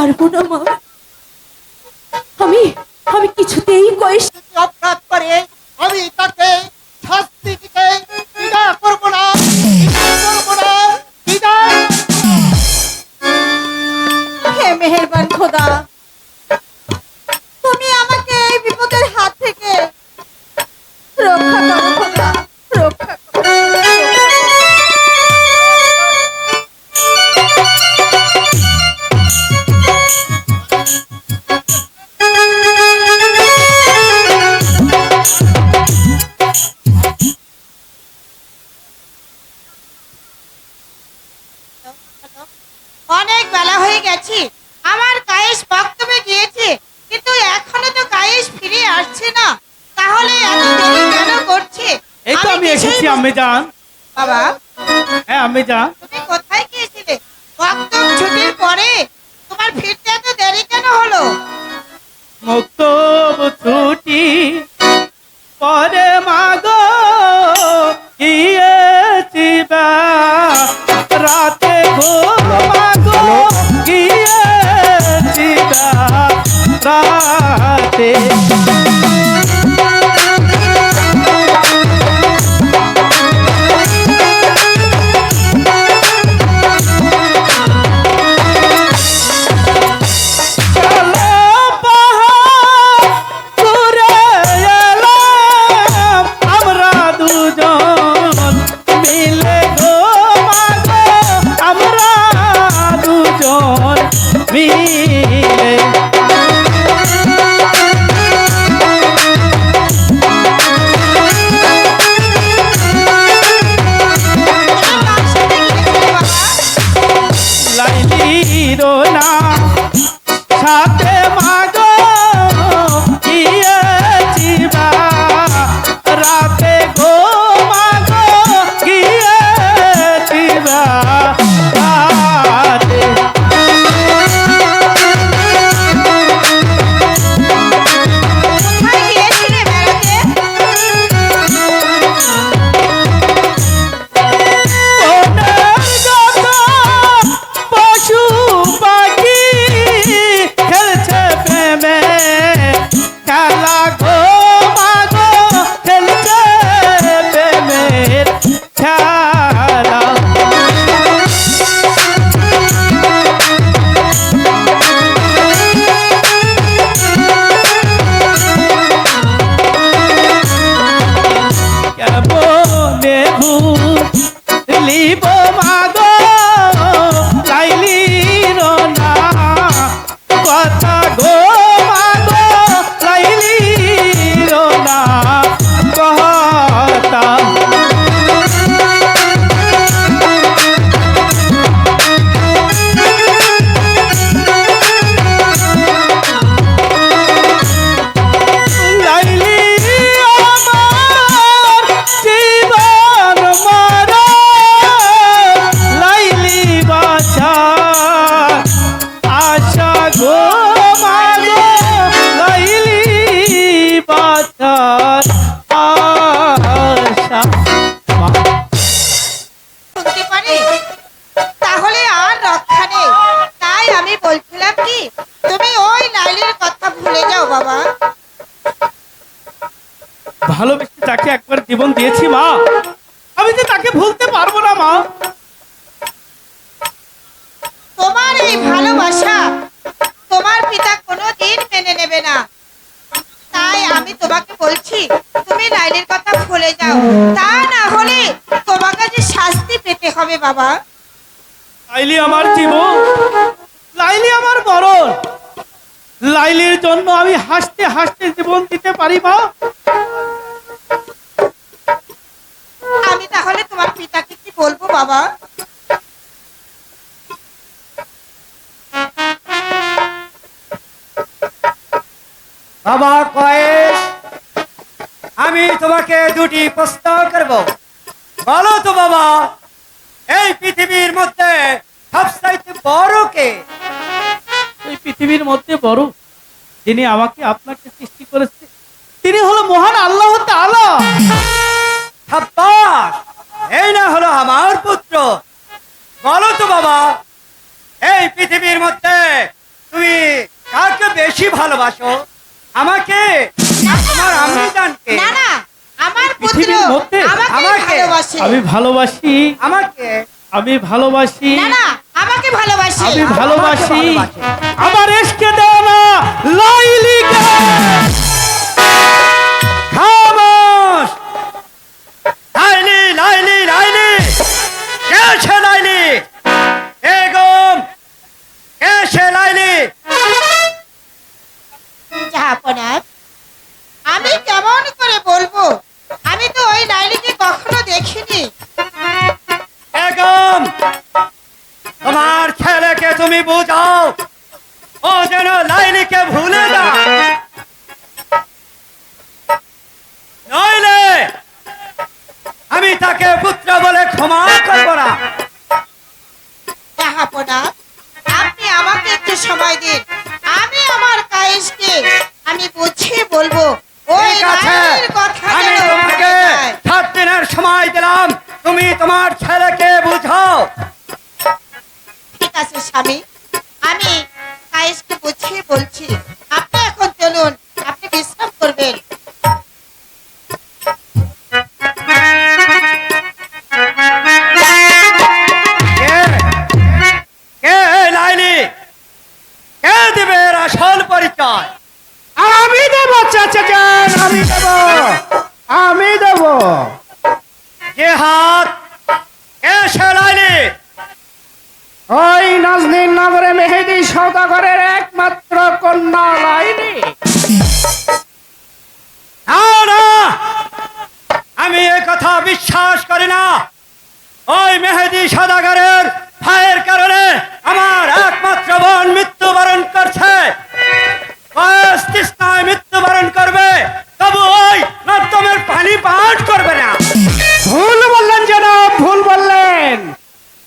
পারবো না মা। আমি আমি কিছুতেই কয়েস অপরাধ করে আমি তাকে শাস্তি দিতে দ্বিধা করবো না, করবো না, দ্বিধা। হে মেহেরবান খোদা, তুমি আমাকে এই বিপদের হাত থেকে রক্ষা করো খোদা, রক্ষা করো। অনেক বেলা হয়ে গেছে, আমার কায়েস বক্তব্যে গিয়েছে, কিন্তু এখনো তো কায়েস ফিরে আসছে না। তাহলে এত দেরি কেন করছে? এই তো আমি এসেছি আম্মি জান। বাবা, হ্যাঁ আম্মি জান। তুমি কোথায় গিয়েছিলে? বক্তব্য ছুটির পরে তোমার ফিরতে এত দেরি কেন হলো? মক্তব ছুটি পরে মাগো গিয়েছি রাতে গো মাগো গিয়েছি রাতে। তাহলে আর রক্ষা নেই। তাই আমি বলছিলাম কি, তুমি ওই লাইলির কথা ভুলে যাও বাবা। ভালোবেসে তাকে একবার জীবন দিয়েছি মা, আমি যে তাকে ভুলতে পারবো না মা। তোমার এই ভালোবাসা তোমার পিতা কোনোদিন মেনে নেবে না। তাই আমি তোমাকে বলছি, তুমি লাইলির কথা ভুলে যাও, তা না হলে তোমাকে যে শাস্তি পেতে হবে বাবা। লাইলি আমার জীবন, লাইলি আমার মরণ। লাইলির জন্য আমি হাসতে হাসতে জীবন দিতে পারি মা। আমি তাহলে তোমার পিতাকে কি বলবো বাবা? বাবা কয়েস, আমি তোমাকে দুটি প্রস্তাব করব। বলো তো বাবা, এই পৃথিবীর মধ্যে সবচাইতে বড় কে? এই পৃথিবীর মধ্যে বড় যিনি আমাকে আপনাকে সৃষ্টি করেছে, তিনি হলো মহান আল্লাহ তাআলা। সাব্বাস, এই না হলো আমার পুত্র। বলো তো বাবা, এই পৃথিবীর মধ্যে ভালোবাসো আমাকে না তোমার আমি জানকে না না আমার পুত্র পৃথিবীর মধ্যে আমাকে আমাকে। ভালোবাসে আমি ভালোবাসি, আমাকে আমি ভালোবাসি, না না আমাকে ভালোবাসে আমি ভালোবাসি। আমাকে ভালোবাসে। আমার এসকে দেও না লাইলিকে। খামোশ! লাইলি লাইলি লাইলি কে সে লাইলি? বেগম কে সে লাইলি? জাহাপনা আমি কেমন করে বলবো, আমি তো ওই লাইলিকে কখনো দেখিনি। বেগম তোমার ছেলেকে তুমি বোঝাও, ও যেন লাইলিকে ভুলে যায়, নইলে আমি তাকে পুত্র বলে ক্ষমা করব না। জাহাপনা আপনি আমাকে একটু সময় দিন, আমি আমার কায়েসকে আমি বুঝিয়ে বলবো ওই ঠিক আছে, লাইলির কথা আমি যেন তোমাকে ভুলে যায়। 7 দিনের সময় দিলাম, তুমি তোমার ছেলেকে বুঝাও। ঠিক আছে স্বামী, আমি কায়েসকে বুঝিয়ে বলছি। আপনি এখন চলুন, আপনি বিশ্রাম করবেন। কে কে এই লাইলি? কে দিবে এর আসল পরিচয়? আমি দেব চাচা যান, আমি দেব, আমি দেব। যে হাত কে সে লাইলি? ওই নাজনীন নগরে মেহেদি সওদাগরের একমাত্র কন্যা লাইলি। না না, আমি এ কথা বিশ্বাস করি না। ওই মেহেদি সদাগরের ভাইয়ের কারণে আমার একমাত্র বোন মৃত্যুবরণ করছে। বয়স তৃষ্ণায় মৃত্যুবরণ করবে, তবু ওই নর্দমের পানি পান করবে না। ভুল বললেন জনাব, ভুল বললেন।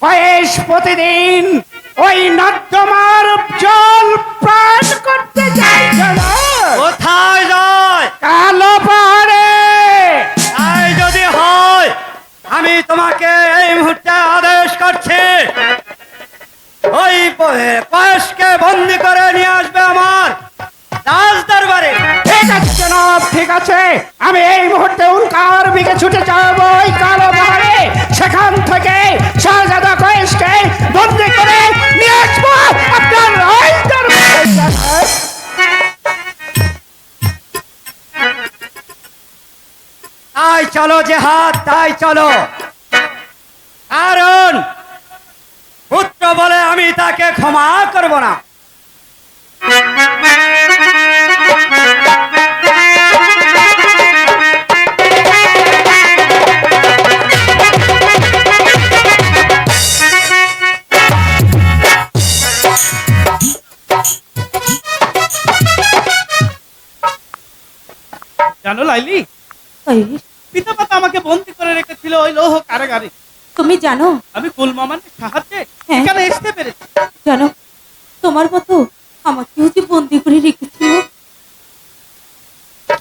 কয়েস প্রতিদিন ওই নর্দমার জল পান করতে যায় জনাব, কোথায় যায়? কালো পাহাড়ে। তাই যদি হয়, আমি তোমাকে এই মুহূর্তে আদেশ করছি, ওই বয়সকে বন্দি করে নিয়ে আসবে আমার রাজ দরবারে। ঠিক আছে জনাব, ঠিক আছে। আমি এই মুহূর্তে উল্কার দিকে ছুটে যাব ওই কালো পাহাড়ে। সেখান থেকে শাহজাদা কয়েসকে বন্দি করে নিয়ে আসবো আপনার রাজ দরবারে জনাব। তাই চলো জেহাদ, তাই চলো। কারণ পুত্র বলে আমি তাকে ক্ষমা করব না। জানো লাইলি, কয়েস, পিতা মাতা আমাকে বন্দি করে রেখেছিল ওই লৌহ কারাগারে। তুমি জানো আমি গুলমামানের সাহায্যে হ্যাঁ। এখানে আসতে পেরেছি। জানো তোমার মতো আমাকেও যে বন্দি করে রেখেছিল,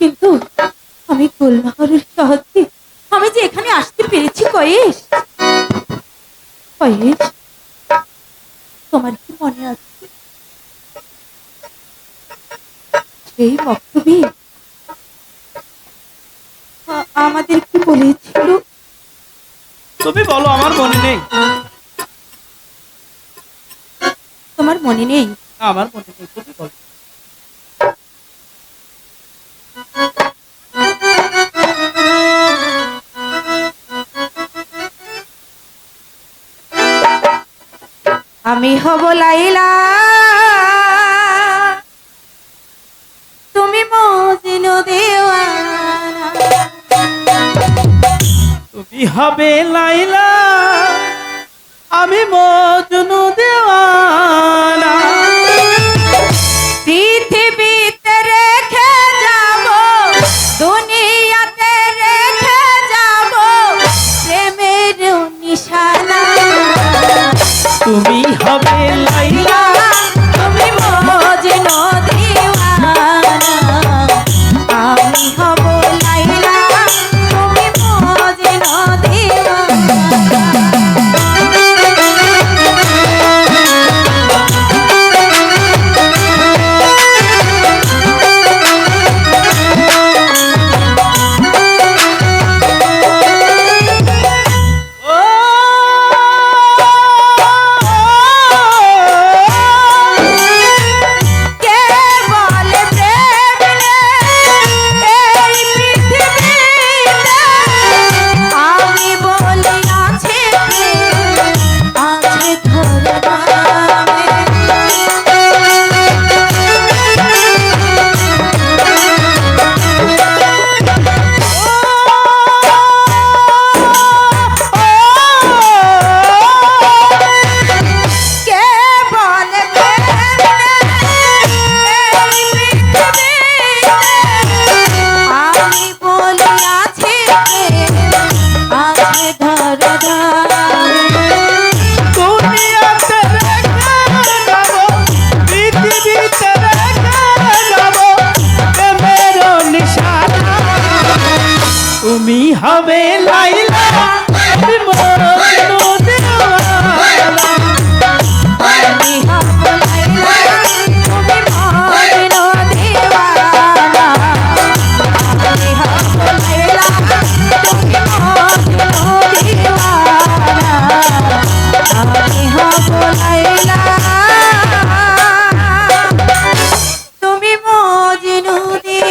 কিন্তু আমি গোলমাহরের সাহায্যে আমি যে এখানে আসতে পেরেছি। কয়েস, কয়েস, তোমার কি মনে আছে সেই বক্তব্যে আমাদের কি বলেছিল? তুমি বলো, আমার মনে নেই। তোমার মনে নেই? না, আমার মনে নেই, তুমি বলো। আমি হব লাইলা, তুমি মজনু দেওয়ানা। তুমি হবে লাইলা, আমি মজনু দেওয়ানা। পৃথিবীতে রেখে যাব, দুনিয়াতে রেখে যাব প্রেমের নিশানা। তুমি হবে লাইলা, তুমি মজনু দেওয়ানা। আমি হব লাইলা, তুমি মজনু দেওয়ানা। হবে লাইলা তুমি মজনু দেওয়ানা। আমি হব লাইলা তুমি মজনু দিওয়ানা। আমি হব লাইলা তুমি মজনু দিওয়ানা। আমি হব লাইলা তুমি মজনু দিওয়ানা।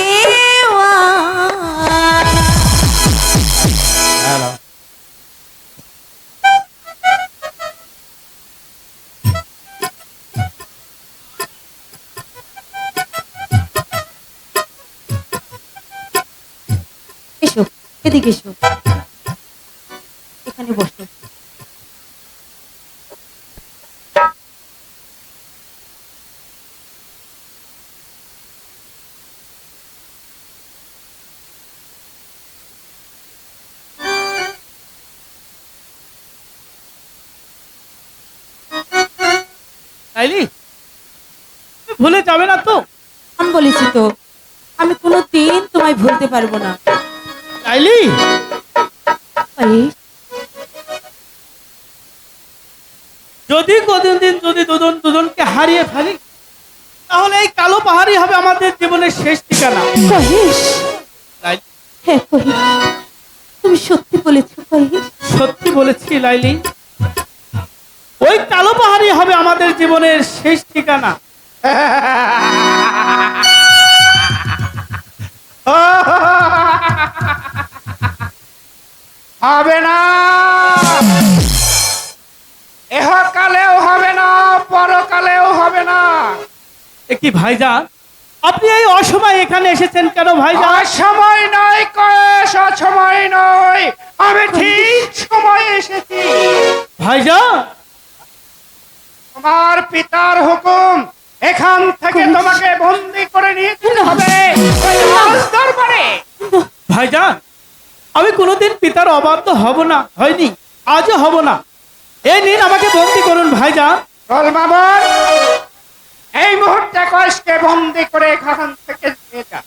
এসো, এদিকে এসো, এখানে বসো। লাইলি তুমি ভুলে যাবে না তো? আমি বলেছি তো আমি কোনোদিন তোমায় ভুলতে পারবো না। লাইলি আরে, যদি কোনদিন যদি দুজনকে হারিয়ে ফেলি তাহলে এই কালো পাহাড়ই হবে আমাদের জীবনের শেষ ঠিকানা। কহিস? লাইলি, হ্যাঁ কহিস, তুমি সত্যি বলেছো কহিস। সত্যি বলেছি লাইলি, ওই কালো পাহাড়ই হবে আমাদের জীবনের শেষ ঠিকানা। হবে না, এহকালেও হবে না, পরকালেও হবে না। এ কি ভাইজান, আপনি এই অসময়ে এখানে এসেছেন কেন ভাইজান? অসময় নয় কয়েস, অসময় নয়, আমি ঠিক সময় এসেছি। ভাইজান, তোমার পিতার হুকুম, এখান থেকে তোমাকে বন্দি করে নিয়ে যেতে হবে ওই রাজদরবারে। ভাইজান, আমি কোনোদিন পিতার অবাধ্য হব না, হয়নি, আজও হব না। এই নিন আমাকে বন্দি করুন ভাইজান। চল মামন, এই মুহূর্তে কয়েসকে বন্দি করে এখান থেকে নিয়ে যা।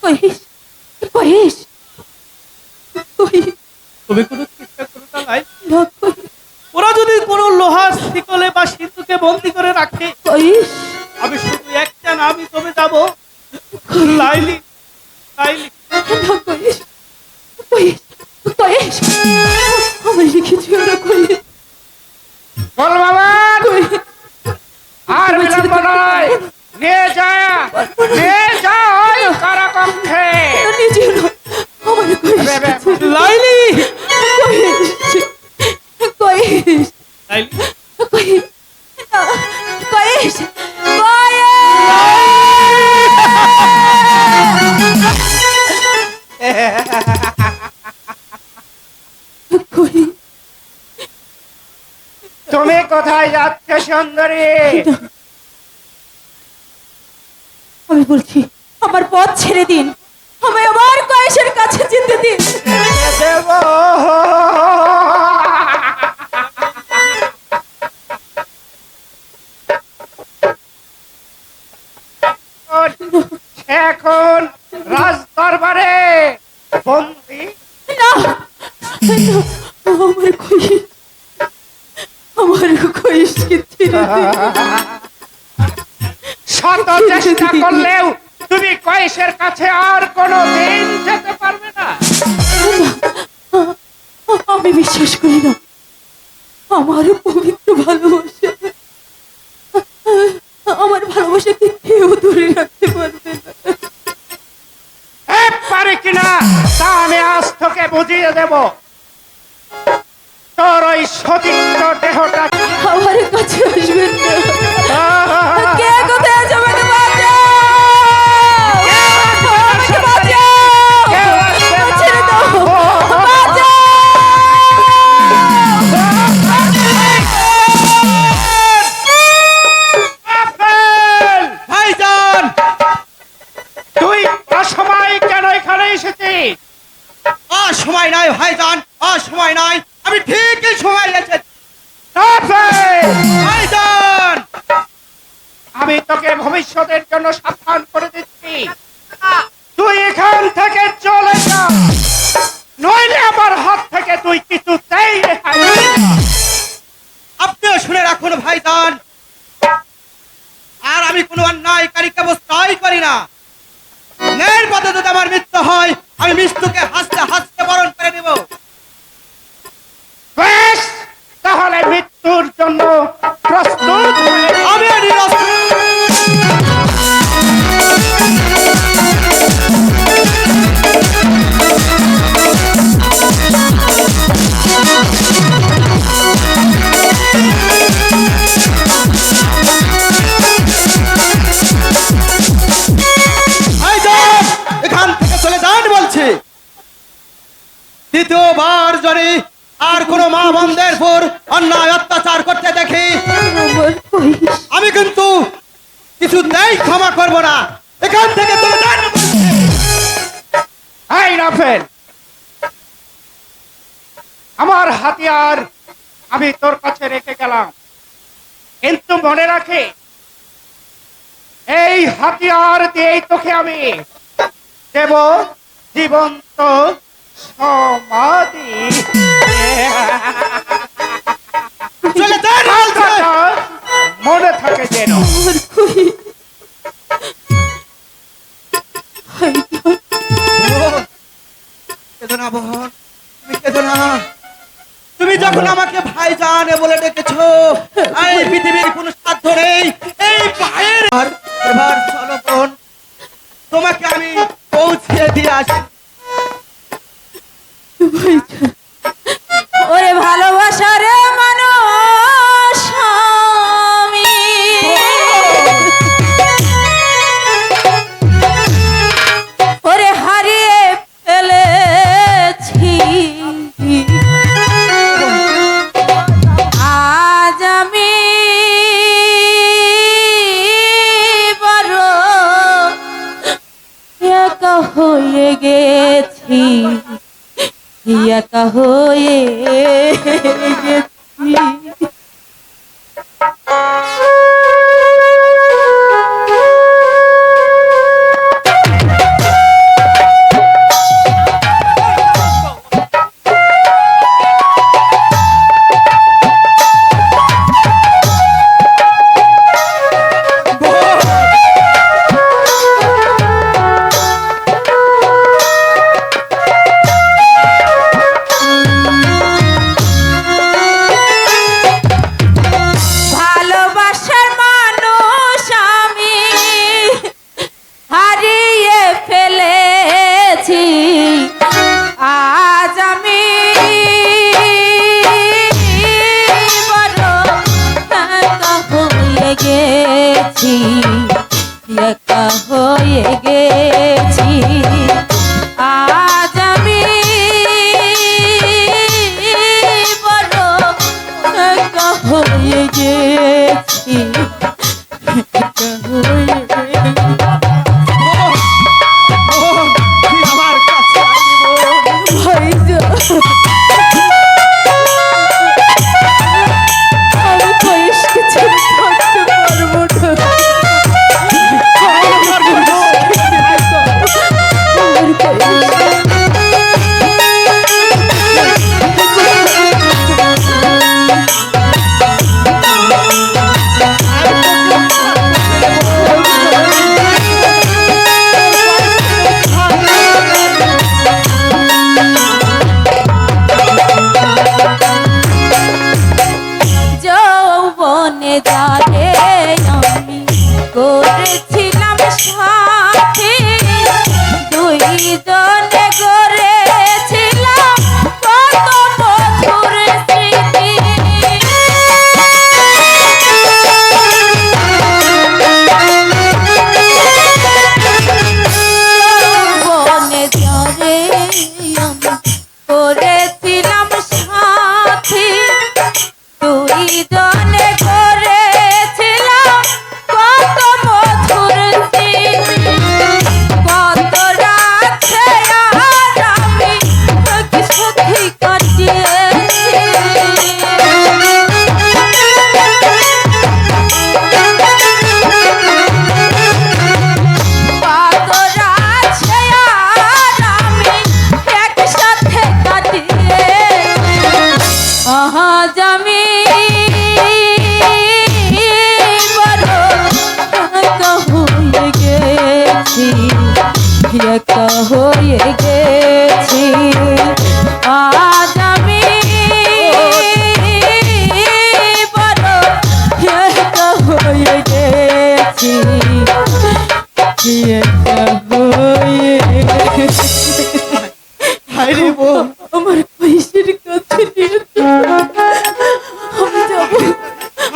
কহিস, কহিস, কহিস, তুমি কোনো চেষ্টা করো না লাই। না কহিস, ওরা যদি কোনো লোহার শিকলে বা সিন্ধুকে বন্দি করে রাখে, কহিস, আমি শুধু একটা নামই তবে যাব, লাইলি, লাইলি। না কহিস, কহিস, কহিস, আমার লিখেছি ওরা কহিস, চল মামন, কহিস। আর বিলম্ব নয়, নিয়ে যা, নিয়ে যা ওই কারাকক্ষে। নিজে না, আমার কহিস, লাইলি, কহিস, কহিস, লাইলি, কহিস, না, কহিস, কহিস। তুমি কোথায় যাচ্ছ সুন্দরী? আমি বলছি আমার পথ ছেড়ে দিন, আমি আবার কয়েসের কাছে যেতে দিন। দেব এখন রাজ দরবারে বন্দি। না, না, আমার কইস, আমার কইসকে ছেড়ে দিন। শত চেষ্টা করলেও তুমি কয়েসের কাছে আর কোনো দিন যেতে পারবে না। আমি বিশ্বাস করি না আমার পবিত্র ভালোবাসা, আমার ভালোবাসাকে কেউ ধরে রাখতে পারবে না। পারে কিনা তা আমি আজ তোকে বুঝিয়ে দেব। তোর ওই সতীর্থ দেহটা আমার কাছে আসবেন না। কে কোথায় আছে আমাকে বাঁচাও! আমাকে বাঁচাও! কেউ আসবে না। ছেড়ে দাও! বাঁচাও! আপেল! ভাইজান, তুই অসময় কেন এখানে এসেছিস? আর সময় নাই ভাইজান, আর সময় নাই, আমি ঠিকই সময় এসেছি। আপেল! ভাইজান, আমি তোকে ভবিষ্যতের জন্য সাবধান করে দিচ্ছি, তুই এখান থেকে চলে যা, নইলে আমার হাত থেকে তুই কিছুতেই রেহাই পাবি না। আপনিও শুনে রাখুন ভাইজান, আর আমি কোনো অন্যায়কারীকে অবস্থাই করি না। ন্যায়ের পথে যদি আমার মৃত্যু হয়, আমি মৃত্যুকে হাসতে হাসতে বরণ করে নেব। বেশ, তাহলে মৃত্যুর জন্য প্রস্তুত হয়ে নে। আমি নিরস্ত্র। ভাইজান, এখান থেকে চলে যান বলছি। দ্বিতীয়বার যদি আর কোনো মা বোনদের উপর অন্যায় অত্যাচার করতে দেখি, আমি কিন্তু কিছুতেই ক্ষমা করব না। এখান থেকে চলে যান বলছি। এই রাফেল, আমার হাতিয়ার আমি তোর কাছে রেখে গেলাম, কিন্তু মনে রাখে এই হাতিয়ার দিয়েই তোকে আমি দেব জীবন্ত সমাধি। চলে যান বলছি। কথাটা মনে থাকে যেন। কেঁদো না বোন, তুমি কেঁদো না। তুমি যখন আমাকে ভাইজান বলে ডেকেছো, এই পৃথিবীর কোনো সাধ্য নেই এই পায়ের। এবার চলো বোন, তোমাকে আমি পৌঁছে দিয়ে আসি। ওরে ভালোবাসা রে মানুষ আমি, ওরে হারিয়ে ফেলেছি, আজ আমি বড় একা হয়ে গেছি, একা হয়ে গেছি। ভালোবাসার মানুষ আমি হারিয়ে ফেলেছি, আজ আমি বড় একা হয়ে গেছি, একা হয়ে গেছি, আজ আমি বড় একা হয়ে গেছি, একা হয়ে গেছি। বোন, তুই আমার কাছে আসবি বোন। ভাইজান, আমি কয়েসকে ছেড়ে থাকতে পারবো না। আমার কয়েস। যৌবনে যারে আমি করেছিলাম সাথী, দুই জনে গড়েছিলাম কত মধুর স্মৃতি, যৌবনে যারে আমি করেছিলাম সাথী, দুই জনে করেছিলাম কত মধুর স্মৃতি, কত রাত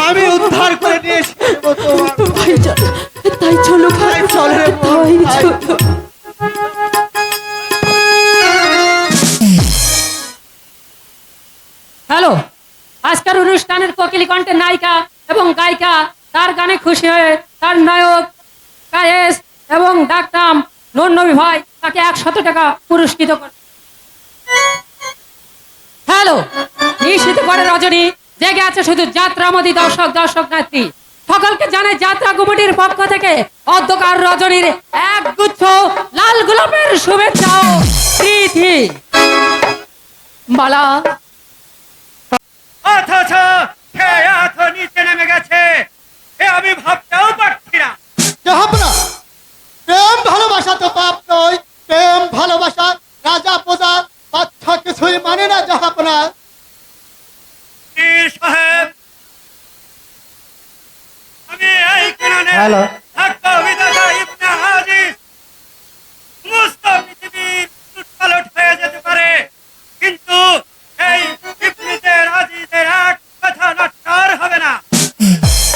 আমি উদ্ধার করে নিয়ে এসে দেবো তোমার। ভাইজান, তাই চলো ভাই, তাই চল রে বোন, তাই তাই চলো। হ্যালো, আজকের অনুষ্ঠানের কোকিলি কণ্ঠের নায়িকা এবং গায়িকা তার গানে খুশি হয়ে তার নায়ক কায়েস এবং ডাক্তার নন্নবী ভাই তাকে 100 টাকা পুরস্কৃত করে। হ্যালো, নিশ্চিত করে রজনী জেগে আছে শুধু যাত্রামোদী দর্শক নেত্রী সকলকে জানে যাত্রা কমিটির পক্ষ থেকে অধ্যকার রজনীর এক গুচ্ছ লাল গোলাপের শুভেচ্ছা ও প্রীতি। মালা অথচ সে এত নিচে নেমে গেছে এ আমি ভাবতেও পারছি না। জাহাপনা, প্রেম ভালোবাসা তো পাপ নয়। প্রেম ভালোবাসা রাজা প্রজা বাচ্চা কিছুই মানে না জাহাপনা। পীর সাহেব, আমি এই কারণে হ্যালো। থাকবো বিধাতা ইবনে আজিজ সমস্ত পৃথিবীর উটপালট হয়ে যেতে পারে, কিন্তু এই ইবনে আজিজের এক কথা নটর হবে না।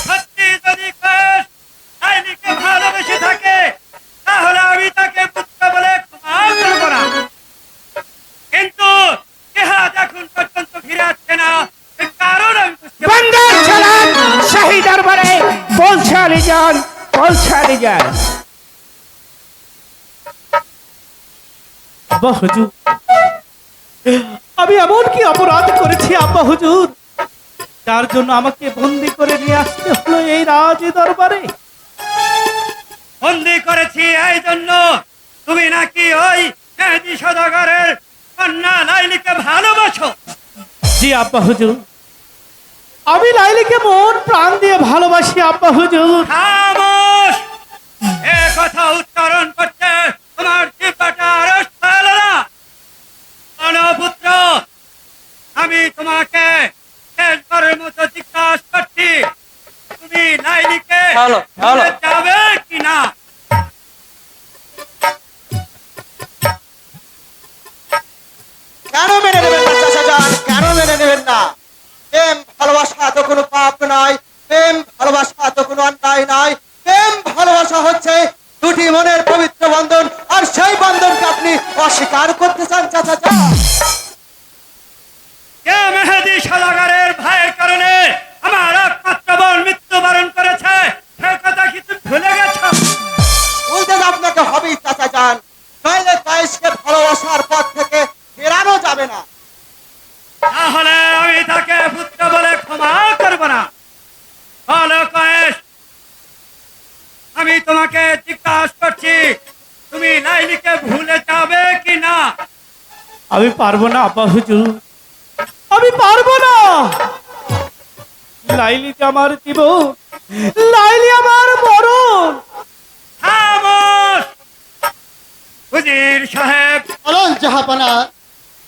সত্যি যদি কেশ আইনিকে ভালোবেসে থাকে তাহলে আমি তাকে পুত্র বলে ক্ষমা করবো না, কিন্তু ইহাদ এখন পর্যন্ত ফিরে আসছে না, এর কারণ আমি বুঝতে পারছি না। বন্দর চালান শাহী দরবারে, বলছে আলীজান, বলছে আলীজান। আব্বা হুজুর, আমি এমন কি অপরাধ করেছি আব্বা হুজুর, যার জন্য আমাকে বন্দি করে নিয়ে আসতে হলো এই রাজ দরবারে? বন্দি করেছি এই জন্য তুমি নাকি ওই মেহেদী সওদাগরের কন্যা লাইলিকে ভালোবাসো। জি আব্বা হুজুর, আমি লাইলিকে মন প্রাণ দিয়ে ভালোবাসি আব্বা হুজুর। খামোশ! এ কথা উচ্চারণ করতে তোমার জিহ্বাটা আড়ষ্ট হয়ে এলো না? পুত্র, আমি তোমাকে শেষবারের মতো জিজ্ঞাসা করছি, তুমি লাইলিকে ভুলে যাবে কিনা? কেন মেনে নেবেন না চাচা যান? কেন মেনে নেবেন না? প্রেম ভালোবাসা তো কোনো পাপ নয়। প্রেম ভালোবাসা তো কোনো অন্যায় নয়। প্রেম ভালোবাসা হচ্ছে দুটি মনের পবিত্র বন্ধন, আর সেই বন্ধনকে আপনি অস্বীকার করতে চান চাচা যান? কে মেহেদী সওদাগরের ভাইয়ের কারণে আমার একমাত্র বোন মৃত্যুবরণ করেছে সে কথা কিছু ভুলে গেছো? বলতে আপনাকে হবেই চাচা যান, নইলে কায়েসকে ভালোবাসার পথ থেকে ফেরানো যাবে না। তাহলে আমি তাকে পুত্র বলে ক্ষমা করব না। বলো কয়েস, আমি তোমাকে জিজ্ঞাসা করছি, তুমি লাইলিকে ভুলে যাবে কি না? আমি পারবো না আব্বা হুজুর, আমি পারবো না। লাইলি যে আমার জীবন, লাইলি আমার মরণ। খামোশ! উজির সাহেব, বলুন জাহাপনা।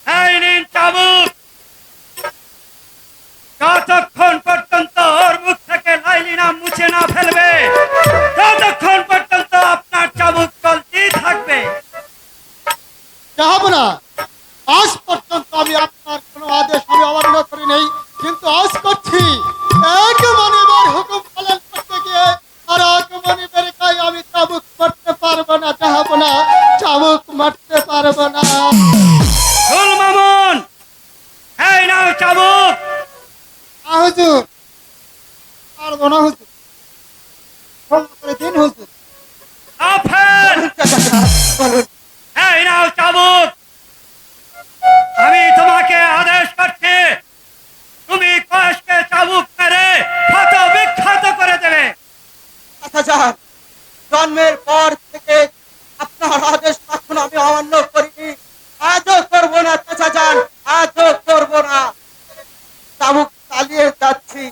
এই নিন চাবুক। যতক্ষণ পর্যন্ত ওর মুখ থেকে লাইলি নাম মুছে না ফেলবে ততক্ষণ পর্যন্ত আপনার চাবুক চলতেই থাকবে। জাহাপনা, আজ পর্যন্ত আমি আপনার কোনো আদেশ আমি অমান্য করি নাই, কিন্তু আজ করছি। এক মনিবের হুকুম পালন করতে গিয়ে আর এক মনিবের গায়ে আমি চাবুক মারতে পারবো না জাহাপনা, চাবুক মারতে পারবো না। ফুল মামুন, এই নাও চাবুক। হুজুর, পারবো না হুজুর, ক্ষমা করে দিন হুজুর। আফেল, বলুন। এই নাও চাবুক। আমি তোমাকে আদেশ করছি, তুমি কয়েসকে চাবুক মেরে ক্ষত বিক্ষত করে দেবে। চাচা যান, জন্মের পর থেকে আপনার আদেশ কখনো আমি অমান্য করিনি, আজও করবো না চাচা যান, আজও করবো না। চাবুক চালিয়ে যাচ্ছি,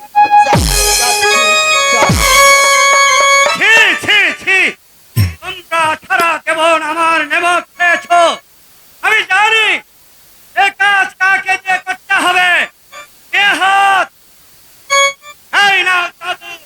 যাচ্ছি। ছি ছি ছি, তোমরা ছাড়া কেবল আমার নেমক খেয়েছো। আমি জানি এ কাজ কাকে দিয়ে করতে হবে। এ হাত, এই নাও চাবুক।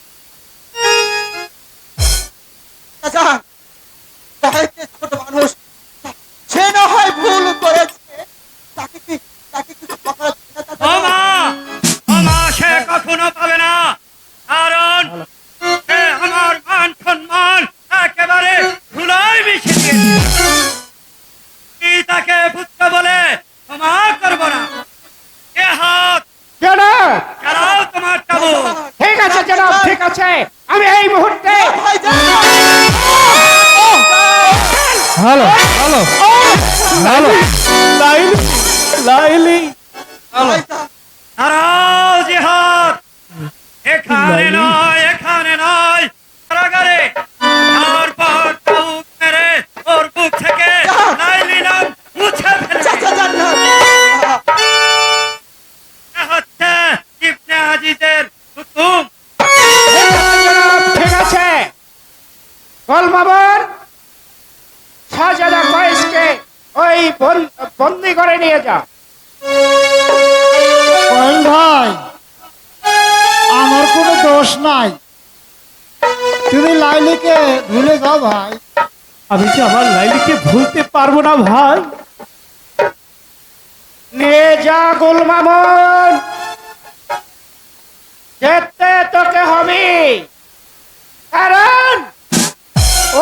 Hello hello hello Laili Laili দাঁড়াও জিহাদ, এখানে নয়, এখানে নয়, কারাগারে। তারপর চৌক মেরে ওর বুক থেকে লাইলি নাম মুছে ফেলবে। এ হচ্ছে ইবনে আজিজের হুকুম। ঠিক আছে, গোলমামুন শাহজাদা কয়েসকে ওই বন্দি করে নিয়ে যা। কয়েল ভাই, আমার কোনো দোষ নাই, তুমি লাইলিকে ভুলে যাও ভাই। আমি যে আমার লাইলিকে ভুলতে পারবো না ভাই। নিয়ে যা গোলমামুন, যেতে তোকে হবে, কারণ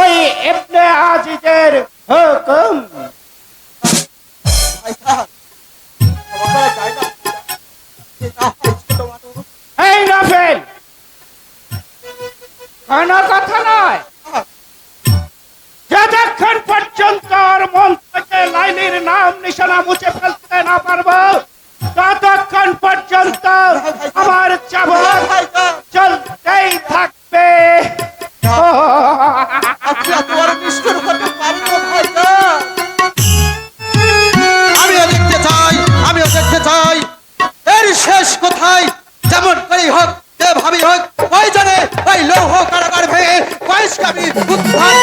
ওই ইবনে আজিজের হুকুম। এই নফেল, কোনো কথা নয়, যতক্ষণ পর্যন্ত ওর মন থেকে লাইলির নাম নিশানা মুছে ফেলতে না পারবো, ততক্ষণ পর্যন্ত আমার চাবক চলতেই থাকবে। আমিও দেখতে চাই, আমিও দেখতে চাই এর শেষ কোথায়। যেমন করেই হোক, যেভাবেই হোক, ওই জানে ওই লৌহ কারাগার ভেঙে কয়েসকে আমি উদ্ধার